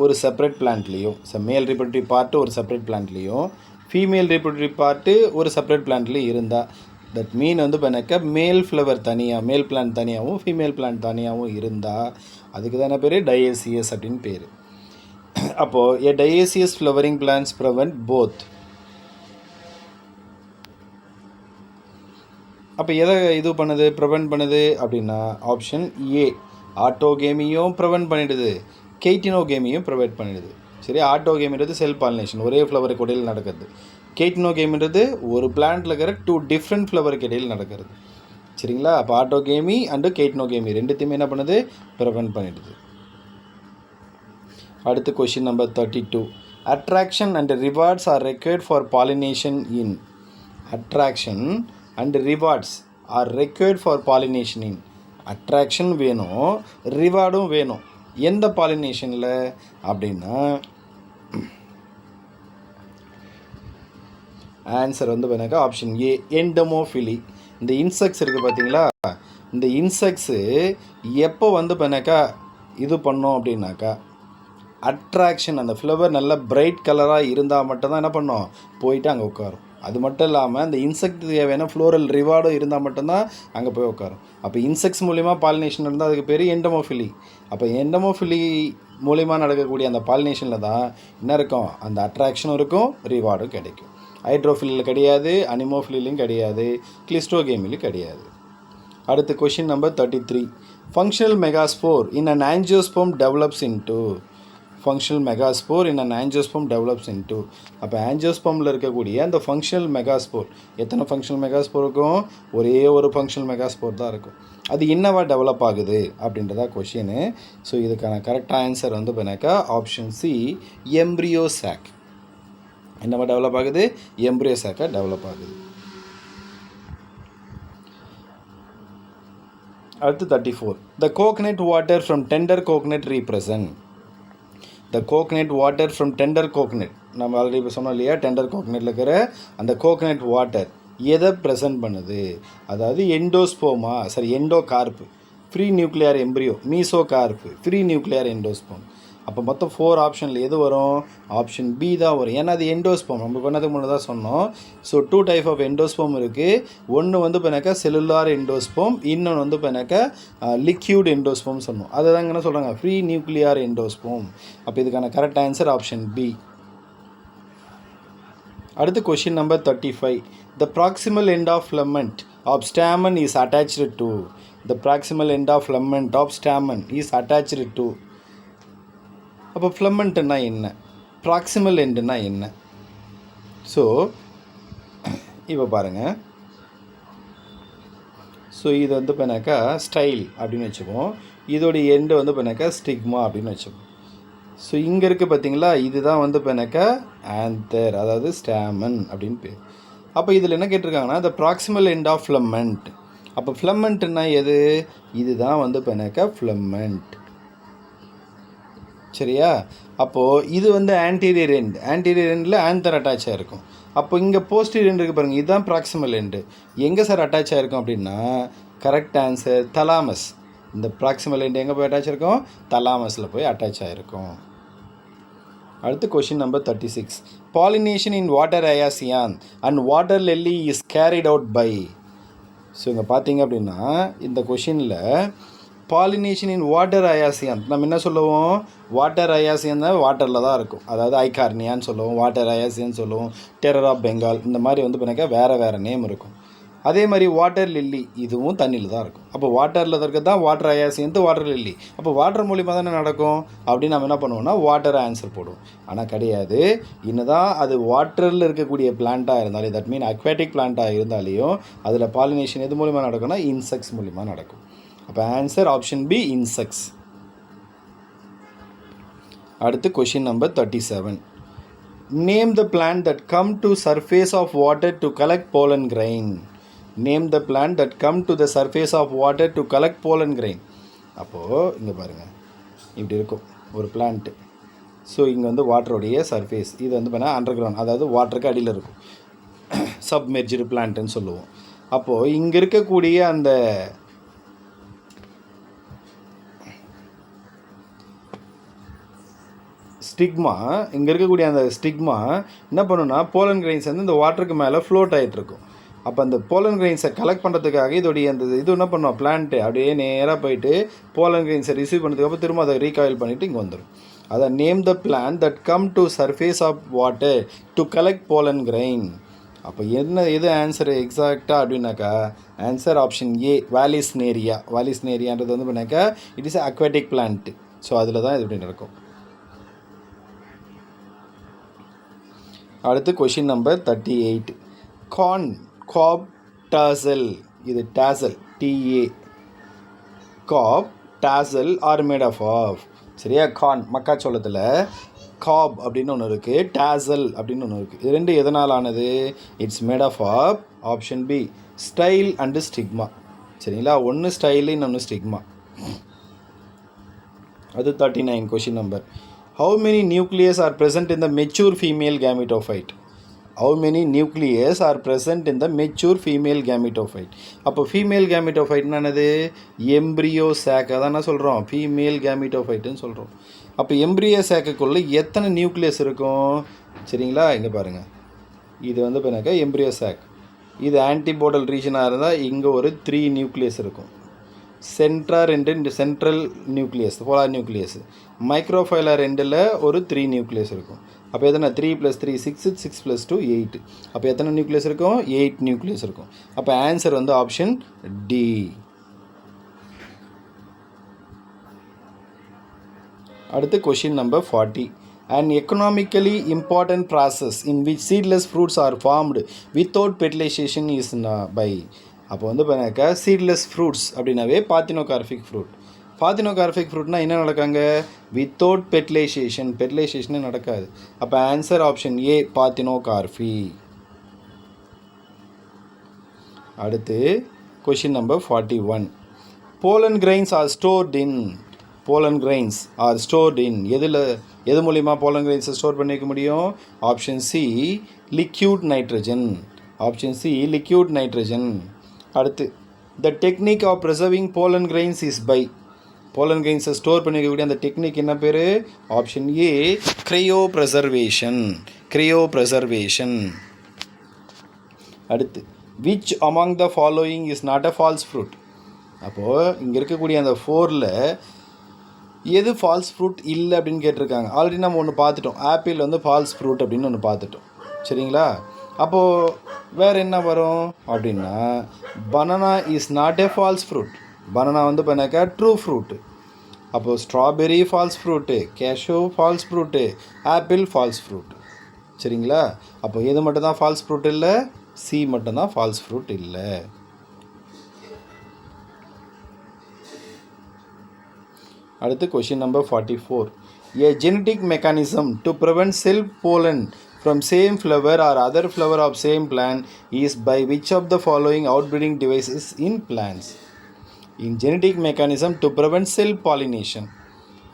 S1: ஒரு செப்பரேட் பிளான்ட்லேயும், மேல் ரீப்ரொடக்டிவ் பார்ட்டு ஒரு செப்பரேட் பிளான்ட்லேயும், ஃபீமேல் ரீப்ரொடக்டிவ் பார்ட்டு ஒரு செப்பரேட் பிளான்ட்லேயும் இருந்தால், தட் மீன் வந்து பண்ணாக்கா மேல் ஃப்ளவர் தனியாக, மேல் பிளான்ட் தனியாகவும் ஃபீமேல் பிளான்ட் தனியாகவும் இருந்தால் அதுக்கு தானே பேர் dioecious அப்படின்னு பேர். அப்போது a dioecious flowering plants prevent both. அப்போ எதை இது பண்ணுது, ப்ரிவெண்ட் பண்ணுது அப்படின்னா ஆப்ஷன் ஏ ஆட்டோகேமியும் ப்ரிவெண்ட் பண்ணிடுது, கெய்டினோகேமியும் ப்ரிவெண்ட் பண்ணிடுது. சரி, ஆட்டோகேமின்றது செல் பாலினேஷன், ஒரே ஃப்ளவருக்கு இடையில் நடக்கிறது. கெய்டினோகேமின்றது ஒரு பிளான்ட்டில் இருக்கிற 2 டிஃப்ரெண்ட் ஃப்ளவருக்கு இடையில் நடக்கிறது. சரிங்களா? அப்போ ஆட்டோகேமி அண்டு கெய்டினோகேமி ரெண்டுத்தையுமே என்ன பண்ணுது? ப்ரிவெண்ட் பண்ணிடுது. அடுத்து question number 32. Attraction and rewards R required for pollination in. Attraction and rewards R required for pollination in. Attraction வேணும், ரிவார்டும் வேணும். எந்த பாலினேஷனில் அப்படின்னா ஆன்சர் வந்து பண்ணாக்கா ஆப்ஷன் ஏ எண்டமோஃபிலி. இந்த இன்செக்ட்ஸ் இருக்குது பார்த்தீங்களா, இந்த இன்செக்ட்ஸு எப்போ வந்து பண்ணாக்கா இது பண்ணோம் அப்படின்னாக்கா அட்ராக்ஷன், அந்த ஃப்ளவர் நல்லா பிரைட் கலராக இருந்தால் மட்டும்தான் என்ன பண்ணோம்? போயிட்டு அங்கே உட்காரும். அது மட்டும் இல்லாமல் அந்த இன்செக்ட் தேவையான ஃப்ளோரல் ரிவார்டும் இருந்தால் மட்டும்தான் அங்கே போய் உட்காரும். அப்போ இன்செக்ட்ஸ் மூலிமா பாலினேஷன் இருந்தால் அதுக்கு பேர் எண்டமோஃபிலி. அப்போ எண்டமோஃபிலி மூலிமா நடக்கக்கூடிய அந்த பாலினேஷனில் தான் என்ன இருக்கும்? அந்த அட்ராக்ஷனும் இருக்கும், ரிவார்டும் கிடைக்கும். ஹைட்ரோஃபிலியில் கிடையாது, அனிமோஃபிலிலையும் கிடையாது, கிளிஸ்டோகேமிலையும் கிடையாது. அடுத்து question number 33. Functional megaspore in an angiosperm develops into. Functional megaspore in an angiosperm develops into. அப்போ ஆஞ்சியோஸ்போமில் இருக்கக்கூடிய அந்த ஃபங்க்ஷனல் மெகாஸ்போர், எத்தனை ஃபங்க்ஷனல் மெகாஸ்போர் இருக்கும்? ஒரே ஒரு ஃபங்க்ஷனல் மெகாஸ்போர் தான் இருக்கும். அது என்னவா டெவலப் ஆகுது அப்படின்றதா கொஷின். ஸோ இதுக்கான கரெக்டாக ஆன்சர் வந்து பண்ணாக்கா ஆப்ஷன் சி எம்ப்ரியோ சாக். என்னவா டெவலப் ஆகுது? எம்ப்ரியோ சாக்காக டெவலப் ஆகுது. அடுத்து 34. The coconut water from tender coconut represent. The coconut water from tender coconut, நம்ம ஆல்ரெடி இப்போ சொன்னோம் இல்லையா, டெண்டர் கோகனட்டில் இருக்கிற அந்த கோகனட் வாட்டர் எதை ப்ரெசன்ட் பண்ணுது? அதாவது எண்டோஸ்போமா, சரி endocarp, free nuclear embryo, mesocarp, free nuclear endosperm. அப்போ மொத்தம் 4 ஆப்ஷனில் எது வரும்? ஆப்ஷன் பி தான் வரும். ஏன்னா அது எண்டோஸ்போம், நம்ம பண்ணதுக்கு முன்னாடி தான் சொன்னோம். ஸோ 2 டைப் ஆஃப் எண்டோஸ்போம் இருக்குது. ஒன்று வந்து பண்ணாக்கா செல்லுலார் எண்டோஸ்போம், இன்னொன்று வந்து பண்ணாக்கா லிக்யூட் எண்டோஸ்போம் சொன்னோம். அதை தாங்க என்ன சொல்கிறாங்க? Free nuclear endosperm. அப்போ இதுக்கான கரெக்ட் ஆன்சர் ஆப்ஷன் பி. அடுத்து question number 35. The proximal end of filament of stamen is attached to. The proximal end of filament of stamen is attached to. அப்போ ஃபிலமெண்ட்னா என்ன? ப்ராக்சிமல் எண்டுனா என்ன? ஸோ இப்போ பாருங்கள். So இது வந்து பண்ணாக்கா ஸ்டைல் அப்படின்னு வச்சுப்போம். இதோடைய எண்டு வந்து பண்ணாக்கா ஸ்டிக்மா அப்படின்னு வச்சுப்போம். ஸோ இங்கே இருக்குது பார்த்தீங்களா, இதுதான் வந்து பண்ணாக்கா ஆந்தர், அதாவது ஸ்டாமன் அப்படின்னு பேர். அப்போ இதில் என்ன கேட்டிருக்காங்கன்னா த ப்ராக்சிமல் எண்ட் ஆஃப் ஃபிலமெண்ட். அப்போ ஃபிலமெண்ட்னா எது? இதுதான் வந்து பண்ணாக்கா ஃபிலமெண்ட். சரியா? அப்போது இது வந்து ஆன்டீரியர் எண்ட், ஆன்டீரியர் எண்டில் ஆந்தர் அட்டாச் ஆகிருக்கும். அப்போ இங்கே போஸ்டீரியர் எண்ட் இருக்குது பாருங்கள், இதுதான் ப்ராக்சிமல் எண்டு. எங்கே சார் அட்டாச் ஆகிருக்கும் அப்படின்னா கரெக்ட் ஆன்சர் தலாமஸ். இந்த ப்ராக்சிமல் எண்ட் எங்கே போய் அட்டாச் இருக்கும்? தலாமஸில் போய் அட்டாச் ஆகிருக்கும். அடுத்து question number 36. Pollination in water hyacinth and water lily is carried out by. So இங்கே பார்த்தீங்க அப்படின்னா இந்த கொஷினில் பாலினேஷன் இன் வாட்டர் ஹயாசியான் நம்ம என்ன சொல்லுவோம்? வாட்டர் ஹயாசியான் தான் வாட்டரில் தான் இருக்கும். அதாவது ஐகார்னியான்னு சொல்லுவோம், வாட்டர் ஹயாசியான்னு சொல்லுவோம், டெரர் ஆஃப் பெங்கால், இந்த மாதிரி வந்து பண்ணாக்கா வேறு நேம் இருக்கும். அதே மாதிரி வாட்டர் லில்லி இதுவும் தண்ணியில் தான் இருக்கும். அப்போ வாட்டரில் இருக்கிறது தான் வாட்டர் ஹயாசியன்ட், வாட்டர் லில்லி. அப்போ வாட்டர் மூலிமா தானே நடக்கும் அப்படின்னு நம்ம என்ன பண்ணுவோம்னா வாட்டர் ஆன்சர் போடுவோம். ஆனால் கிடையாது. இன்னுதான் அது வாட்டரில் இருக்கக்கூடிய பிளான்ட்டாக இருந்தாலும், தட் மீன் அக்வாட்டிக் பிளான்ட்டாக இருந்தாலையும் அதில் பாலினேஷன் எது மூலிமா நடக்கும்னா இன்செக்ட்ஸ் மூலிமா நடக்கும். அப்போ ஆன்சர் ஆப்ஷன் பி இன்செக்ட்ஸ். அடுத்து question number 37. Name the plant that come to surface of water to collect pollen grain. Name the plant that come to the surface of water to collect pollen grain. அப்போது இங்கே பாருங்கள், இப்படி இருக்கும் ஒரு plant. So இங்கே வந்து வாட்டருடைய surface, இது வந்து பார்த்தா அண்டர் கிரவுண்ட், அதாவது வாட்டருக்கு அடியில் இருக்கும், சப்மெர்ஜ்டு பிளான்ட்டுன்னு சொல்லுவோம். அப்போது இங்கே இருக்கக்கூடிய அந்த ஸ்டிக்மா, இங்கே இருக்கக்கூடிய அந்த ஸ்டிக்மா என்ன பண்ணுன்னா போலன் கிரெயின்ஸ் வந்து இந்த வாட்டருக்கு மேலே ஃப்ளோட் ஆகிட்டுருக்கும். அப்போ அந்த போலன் கிரெயின்ஸை கலெக்ட் பண்ணுறதுக்காக இதோடைய அந்த இது என்ன பண்ணுவோம், பிளான்ட்டு அப்படியே நேராக போயிட்டு போலன் கிரெயின்ஸை ரிசீவ் பண்ணுறதுக்கப்புறம் திரும்ப அதை ரீகாயில் பண்ணிவிட்டு இங்கே வந்துடும். அதான் name the plant that come to surface of water to collect pollen grain. அப்போ எது ஆன்சர் எக்ஸாக்டாக அப்படின்னாக்கா ஆன்சர் ஆப்ஷன் ஏ வாலிஸ்னேரியா. வாலிஸ்னேரியான்றது வந்து பண்ணாக்கா it is aquatic plant. So அதில் தான் இது இப்படி நடக்கும். அடுத்து question number 38. Corn cob tassel. இது டாசல் டிஏ. Cob tassel are made of சரியா? கார்ன் மக்காச்சோளத்தில் காப் அப்படின்னு ஒன்று இருக்குது, டாசல் அப்படின்னு ஒன்று இருக்குது. இது ரெண்டு எதனால் ஆனது? It's made of option B style and stigma. சரிங்களா? ஒன்று ஸ்டைலு, இன்னொன்று ஸ்டிக்மா. அது 39 question number. How many nucleus are present in the mature female gametophyte? How many nucleus are present in the mature female gametophyte? அப்போ female கேமிட்டோஃபைட்னா என்னது? Embryo சேக். அதான் என்ன சொல்கிறோம்? Female கேமிட்டோஃபைட்டுன்னு சொல்கிறோம். அப்போ எம்ப்ரியோ சேக்குக்குள்ளே எத்தனை நியூக்ளியஸ் இருக்கும்? சரிங்களா? இங்கே பாருங்கள், இது வந்து பார்த்தாக்கா எம்ப்ரியோ சேக். இது ஆன்டிபோடல் ரீஜனாக இருந்தால் இங்கே ஒரு 3 நியூக்ளியஸ் இருக்கும். Central nucleus, polar nucleus. Micropylar ரெண்டில் ஒரு 3 நியூக்ளியஸ் இருக்கும். அப்போ எத்தனை? 3 + 3 6, 6 + 2 8. அப்போ எத்தனை நியூக்ளியஸ் இருக்கும்? 8 நியூக்ளியஸ் இருக்கும். அப்போ ஆன்சர் வந்து ஆப்ஷன் டி. அடுத்து question number 40. An economically important process in which seedless fruits are formed without fertilization is by. அப்போ வந்து பார்த்தாக்கா சீட்லெஸ் ஃப்ரூட்ஸ் அப்படின்னாவே பார்த்தினோகார்பிக் ஃப்ரூட். பார்த்தினோகார்பிக் ஃப்ரூட்னால் என்ன நடக்காங்க? வித்தவுட் ஃபெர்டிலைசேஷனே நடக்காது. அப்போ ஆன்சர் ஆப்ஷன் ஏ பார்த்தினோகார்பி. அடுத்து question number 41. pollen grains are stored in எது மூலிமா pollen grains ஸ்டோர் பண்ணி வைக்க முடியும்? Option C liquid nitrogen. அடுத்து the technique of preserving pollen grains is by. pollen grains store பண்ணி வைக்கக்கூடிய அந்த டெக்னிக் என்ன பேர்? Option A cryopreservation. அடுத்து which among the following is not a false fruit. அப்போது இங்கே இருக்கக்கூடிய அந்த 4ல் எது ஃபால்ஸ் ஃப்ரூட் இல்லை அப்படின்னு கேட்டிருக்காங்க. ஆல்ரெடி நம்ம ஒன்று பார்த்துட்டோம், ஆப்பிள் வந்து ஃபால்ஸ் ஃப்ரூட் அப்படின்னு ஒன்று பார்த்துட்டோம். சரிங்களா? அப்போது வேறு என்ன வரும் அப்படின்னா banana is not a false fruit. Banana வந்து பண்ணாக்கா ட்ரூ ஃப்ரூட்டு. அப்போது strawberry false fruit, cashew false fruit, apple false fruit. சரிங்களா? அப்போ எது மட்டும் தான் ஃபால்ஸ் ஃப்ரூட் இல்லை? சி மட்டும்தான் ஃபால்ஸ் ஃப்ரூட் இல்லை. அடுத்து question number 44. A genetic mechanism to prevent self-pollen from same flower or other flower of same plant is by which of the following outbreeding devices in plants? In genetic mechanism to prevent self-pollination.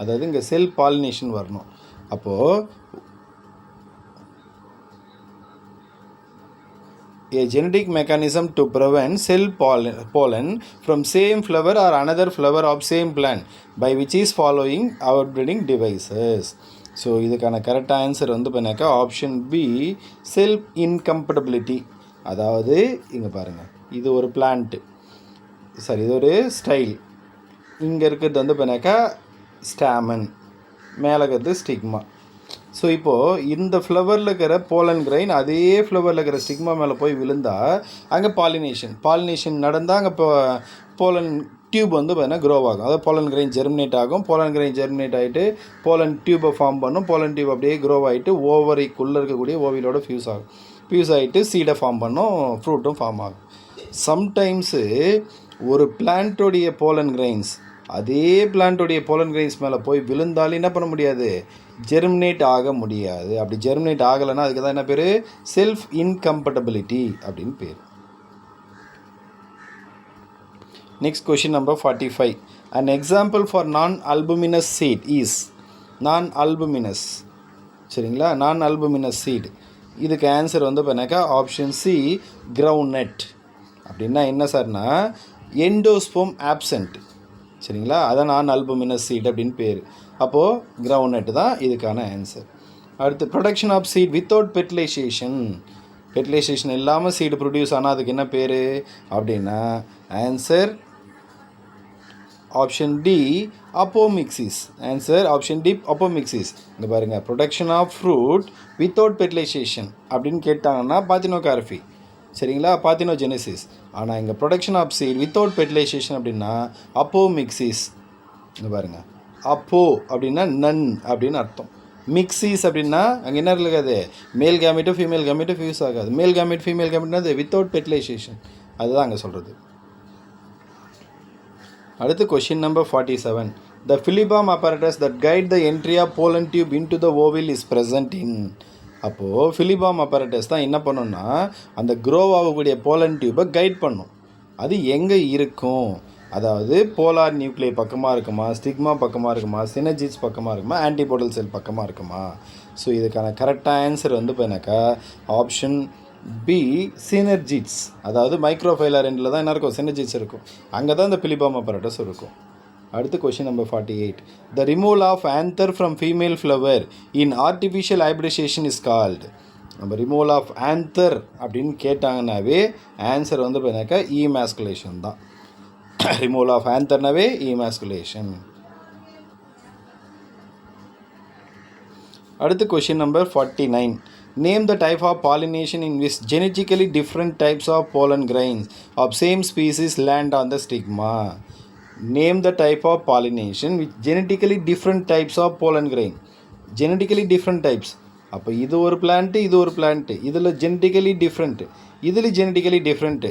S1: அதாவது இங்கே self pollination வரணும். அப்போது a genetic mechanism to prevent cell pollen from same flower or another flower of same plant by which is following outbreeding devices. So இதுக்கான கரெக்டாக answer வந்து பண்ணாக்கா option B self incompatibility. அதாவது இங்கே பாருங்கள், இது ஒரு பிளான்ட்டு, சரி இது ஒரு ஸ்டைல், இங்கே இருக்கிறது வந்து பண்ணாக்கா ஸ்டாமன், மேலே இருக்கிறது ஸ்டிக்மா. ஸோ இப்போது இந்த ஃப்ளவரில் இருக்கிற போலன் கிரைன் அதே ஃப்ளவரில் இருக்கிற ஸ்டிக்மா மேலே போய் விழுந்தால் அங்கே பாலினேஷன் நடந்தால் அங்கே இப்போ போலன் டியூப் வந்து பார்த்தீங்கன்னா க்ரோ ஆகும். அதாவது போலன் கிரைன் ஜெர்மினேட் ஆகும். போலன் கிரைன் ஜெர்மினேட் ஆகிட்டு போலன் டியூப்பை ஃபார்ம் பண்ணும். போலன் டியூப் அப்படியே க்ரோ ஆகிட்டு ஓவரிக்குள்ளே இருக்கக்கூடிய ஓவிலோட ஃபியூஸ் ஆகிட்டு சீடை ஃபார்ம் பண்ணும், ஃப்ரூட்டும் ஃபார்ம் ஆகும். சம்டைம்ஸு ஒரு பிளான்ட்டோடைய போலன் கிரைன்ஸ் அதே பிளான்ட்டோடைய போலன் கிரைன்ஸ் மேலே போய் விழுந்தாலும் என்ன பண்ண முடியாது, ஜெர்மினேட் ஆக முடியாது. அப்படி ஜெர்மினேட் ஆகலைன்னா அதுக்கு தான் என்ன பேர், செல்ஃப் இன்கம்பட்டபிலிட்டி அப்படின்னு பேர். Next question number 45. An example for non-albuminous seed is non-albuminous. சரிங்களா, non-albuminous seed. இதுக்கு ஆன்சர் வந்து பண்ணாக்கா ஆப்ஷன் சி கிரவுண்ட்நட். அப்படின்னா என்ன சார்னா எண்டோஸ்போம் ஆப்சண்ட். சரிங்களா, அதான் non-albuminous seed அப்படின்னு பேர். அப்போது கிரவுண்ட்நட் தான் இதுக்கான ஆன்சர். அடுத்து production of seed without fertilization இல்லாமல் சீடு ப்ரொடியூஸ் ஆனால் அதுக்கு என்ன பேர் அப்படின்னா answer option D apomixis. Answer option D apomixis. இங்கே பாருங்கள், production of fruit without fertilization அப்படின்னு கேட்டாங்கன்னா பாத்தினோகார்பி. சரிங்களா, பாத்தினோஜெனசிஸ். ஆனால் இங்கே production of seed without fertilization அப்படின்னா அப்போமிக்சிஸ். இங்கே பாருங்கள், அப்போ அப்படின்னா நன் அப்படின்னு அர்த்தம். மிக்சிஸ் அப்படின்னா அங்கே என்ன இருக்காது, மேல் கேமெட்டும் ஃபீமேல் கேமெட்டும் ஃபியூஸ் ஆகாது. மேல் கேமெட் ஃபீமேல் கேமெட்னா அது வித்தவுட் ஃபெர்டிலைசேஷன், அதுதான் அங்கே சொல்கிறது. அடுத்து question number 47. The phyllobium apparatus that guide the entry of pollen tube into the ovule is present in. அப்போது phyllobium apparatus தான் என்ன பண்ணணும்னா அந்த க்ரோ ஆகக்கூடிய போலன் டியூப்பை கைட் பண்ணும். அது எங்கே இருக்கும், அதாவது போலார் நியூக்ளியை பக்கமாக இருக்குமா, ஸ்டிக்மா பக்கமாக இருக்குமா, சினர்ஜிட்ஸ் பக்கமாக இருக்குமா, ஆன்டிபோடல் செல் பக்கமாக இருக்குமா. ஸோ இதுக்கான கரெக்டாக ஆன்சர் வந்து பார்த்தீங்கன்னாக்கா ஆப்ஷன் பி சினர்ஜிட்ஸ். அதாவது மைக்ரோஃபைலர் எண்டில் தான் என்ன இருக்கும், சினர்ஜிட்ஸ் இருக்கும். அங்கே தான் இந்த phyllobium apparatus இருக்கும். அடுத்து question number 48. The removal of anther from female flower in artificial hybridization is called. நம்ம ரிமூவல் ஆஃப் ஆன்தர் அப்படின்னு கேட்டாங்கன்னாவே ஆன்சர் வந்து பார்த்தீங்கன்னாக்கா ஈமாஸ்குலேஷன் தான். ரிமூவல் ஆஃப் ஆன்தர்னாவே ஈமாஸ்குலேஷன். அடுத்து question number 49. Name the type of pollination in which genetically different types of pollen grains of same species land on the stigma. Name the type of pollination with genetically different types of pollen grain. Genetically different types. அப்போ இது ஒரு plant, இது ஒரு plant, இதில் genetically different, இதில் genetically different.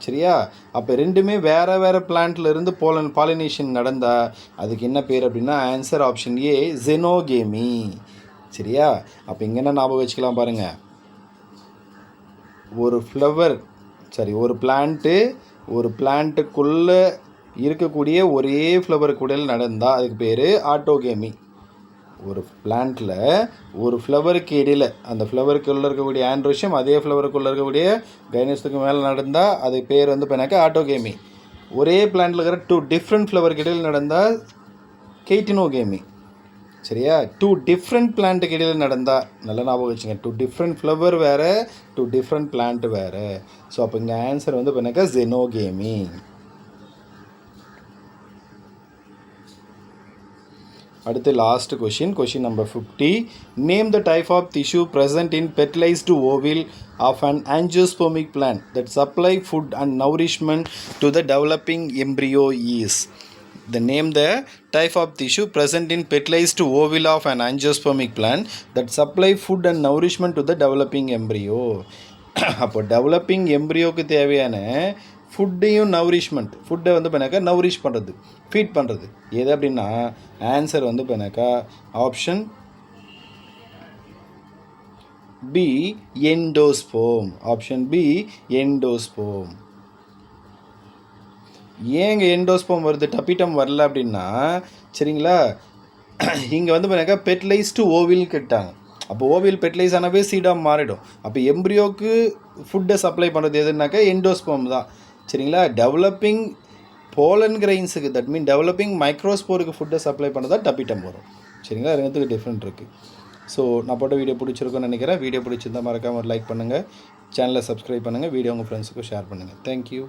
S1: சரியா, அப்போ ரெண்டுமே வேறு வேறு பிளான்ட்டில் இருந்து பாலினேஷன் நடந்தால் அதுக்கு என்ன பேர் அப்படின்னா ஆன்சர் ஆப்ஷன் ஏ ஜெனோகேமி. சரியா, அப்போ இங்கே என்ன ஞாபகம் வச்சுக்கலாம் பாருங்கள், ஒரு ஃப்ளவர் ஒரு பிளான்ட்டுக்குள்ளே இருக்கக்கூடிய ஒரே ஃப்ளவருக்குள்ள நடந்தால் அதுக்கு பேர் ஆட்டோகேமி. ஒரு பிளான்ட்டில் ஒரு ஃப்ளவருக்கு இடையில் அந்த ஃப்ளவருக்குள்ளே இருக்கக்கூடிய ஆண்ட்ரோஷியம் அதே ஃப்ளவருக்குள்ளே இருக்கக்கூடிய கைனஸுக்கு மேலே நடந்தால் அது பேர் வந்து பண்ணாக்கா ஆட்டோகேமி. ஒரே பிளான்ட்டில் இருக்கிற 2 டிஃப்ரெண்ட் ஃப்ளவருக்கு இடையில் நடந்தால் கெய்டினோகேமி. சரியா, 2 டிஃப்ரெண்ட் பிளான்ட்டுக்கு இடையில் நடந்தால் நல்லா ஞாபகம் வச்சுங்க, 2 டிஃப்ரெண்ட் ஃப்ளவர் வேறு, 2 டிஃப்ரெண்ட் பிளான்ட்டு வேறு. ஸோ அப்போ இங்கே ஆன்சர் வந்து பண்ணாக்கா ஜெனோகேமி. அடுத்து last question number 50. Name the type of tissue present in fertilized ovule of an angiospermic plant that supply food and nourishment to the developing embryo is. The name the type of tissue present in fertilized ovule of an angiospermic plant that supply food and nourishment to the developing embryo. அப்போ developing எம்ப்ரியோக்கு தேவையான ஃபுட்டையும் ஃபுட்டை வந்து பண்ணாக்கா நவுரிஷ் பண்ணுறது, feet பண்ணுறது எது அப்படின்னா answer வந்து பண்ணாக்கா option B endosperm. Option B endosperm. ஏங்க எண்டோஸ்போம் வருது, டப்பிட்டம் வரல அப்படின்னா சரிங்களா, இங்கே வந்து பண்ணாக்கா ஃபெர்டிலைஸ்டு ஓவில் கேட்டாங்க. அப்போ ஓவியல் ஃபெர்டிலைஸ் ஆனவே சீடாக மாறிடும். அப்போ எம்ப்ரியோக்கு ஃபுட்டை சப்ளை பண்ணுறது எதுனாக்கா எண்டோஸ்போம் தான். சரிங்களா? டெவலப்பிங் போலன் கிரெயின்ஸுக்கு, தட் மீன் டெவலப்பிங் மைக்ரோஸ்போருக்கு ஃபுட்டை சப்ளை பண்ணதா டப்பிட்டம் வரும். சரிங்களா? ரெண்டுத்துக்கு டிஃப்ரெண்ட் இருக்குது. ஸோ நான் போட்ட வீடியோ பிடிச்சிருக்குன்னு நினைக்கிறேன். வீடியோ பிடிச்சிருந்தால் மறக்காமல் லைக் பண்ணுங்கள், சேனலை சப்ஸ்கிரைப் பண்ணுங்கள், வீடியோ உங்கள் ஃப்ரெண்ட்ஸுக்கும் ஷேர் பண்ணுங்கள். தேங்க்யூ.